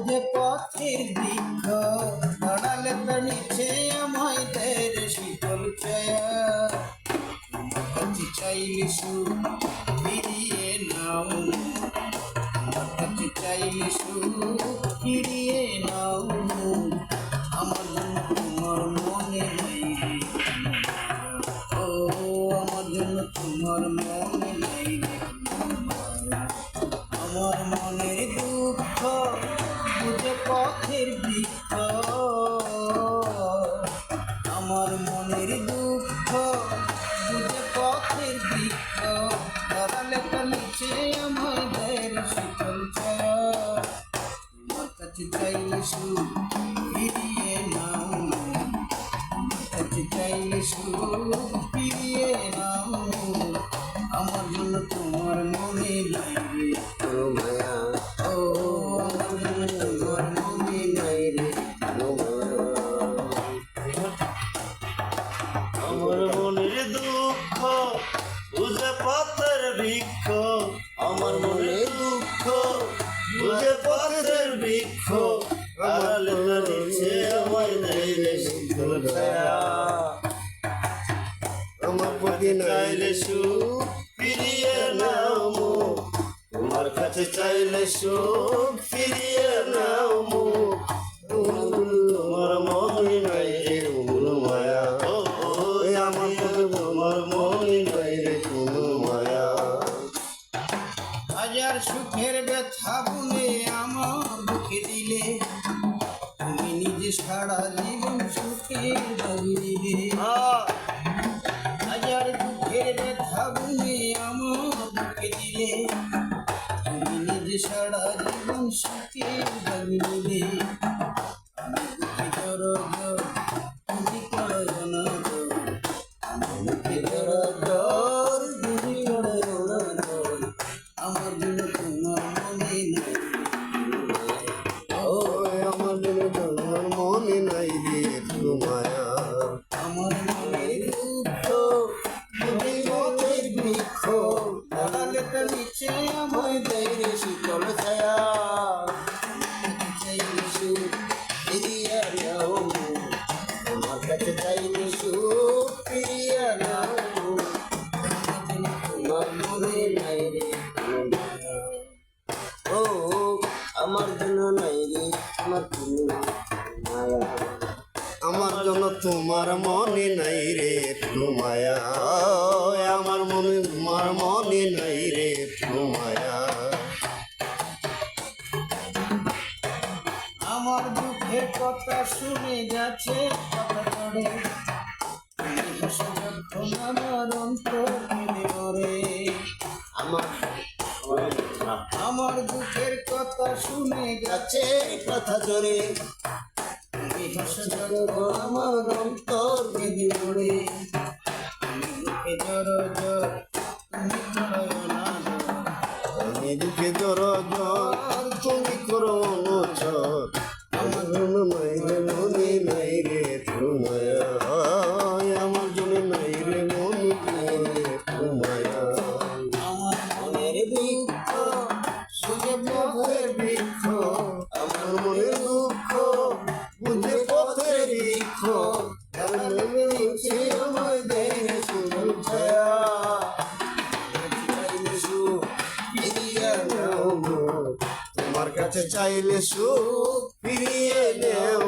যে পথের বৃক্ষ আড়ালে নিচে আমাদের শীতল ছায়া তোমার কাছে চাইলে সুখ ফিরিয়ে নাও তোমার কাছে চাইলে সুখ ফিরিয়ে নাও আমার জন্য তোমার মনে নেই রে ও আমার জন্য তোমার মনে নেই রে আমার মনের দুঃখ বুঝে পথের বৃক্ষ আমার মনের দুঃখ বুঝে পথের বৃক্ষ দাঁড়ালে নিচে আমাদের শীতল ছায়া তোমার কাছে চাইলে সুখ ফিরিয়ে নাও তোমার কাছে চাইলে সুখ ফিরিয়ে নাও আমার জন্য তোমার মনে নাই রে মায়া ও আমার জন্য তোমার মনে নাই রে আমার মনের দুঃখ বুঝে পথের বৃক্ষ আমার মনের দুঃখ বুঝে পথের বৃক্ষ আড়ালে নিচে আমায় দেয় রে শীতল ছায়া আমার প্রতি চাইলে সুখ ফিরিয়ে নাও মুখ তোমার কাছে চাইলে সুখ ফিরিয়ে নাও মুখ তোমার মনে নাই রে কোনো মায়া আমার মনে তোমার মনে নাই রে কোনো মায়া হাজার সুখের ব্যথা বুনে আমার বুকে দিলে তুমি নিজে সারা জীবন সুখের দাবি দিলে হাজার দুঃখের ব্যথা বুনে আমার বুকে দিলে তুমি নিজে সারা জীবন সুখের দাবি দিলে আমি বুকে জড় তুমি করো না আমি বুকে জড় তুমি করো না আমার জন্য তোমার মনে নাই ও আমার জন্য তোমার মনে নাই রে কোনো মায়া আমার মনের দুঃখ বুঝে পথের বৃক্ষ আড়ালে নিচে আমায় দেয় রে শীতল ছায়া চাইলে সুখ ফিরিয়ে নাও তোমার কাছে চাইলে সুখ ফিরিয়ে নাও তোমার মনে নাই রে ও আমার জন্য নাই রে আমার কোনো মায়া আমার জন্য তোমার মনে নাই রে কোনো মায়া আমার মনে তোমার মনে নাই রে কোনো মায়া আমার দুঃখের কথা শুনে যাচ্ছে কথা করে যখন আমার অন্তর কেঁদে মরে আমার দুঃখের কথা শুনে যাচ্ছে কথা জোরে তুমি হাসো যখন আমার অন্তর কেঁদে মরে আমি দুঃখে জড় তুমি করো না আমি দুঃখে জোর তুমি করো অনুচর আমার জন্য নাই রে মনে নাই রে তোমায়া আমার জন্য নাই রে মনে নাই রে তোমায়া আমার মনের দুঃখ সুখে পথের বৃক্ষ আমার মনে দুঃখ বুঝে পথের বৃক্ষ আমায় দেয় রে শীতল ছায়া চাইলে সুখ ফিরিয়ে নাও তোমার কাছে চাইলে সুখ ফিরিয়ে নেও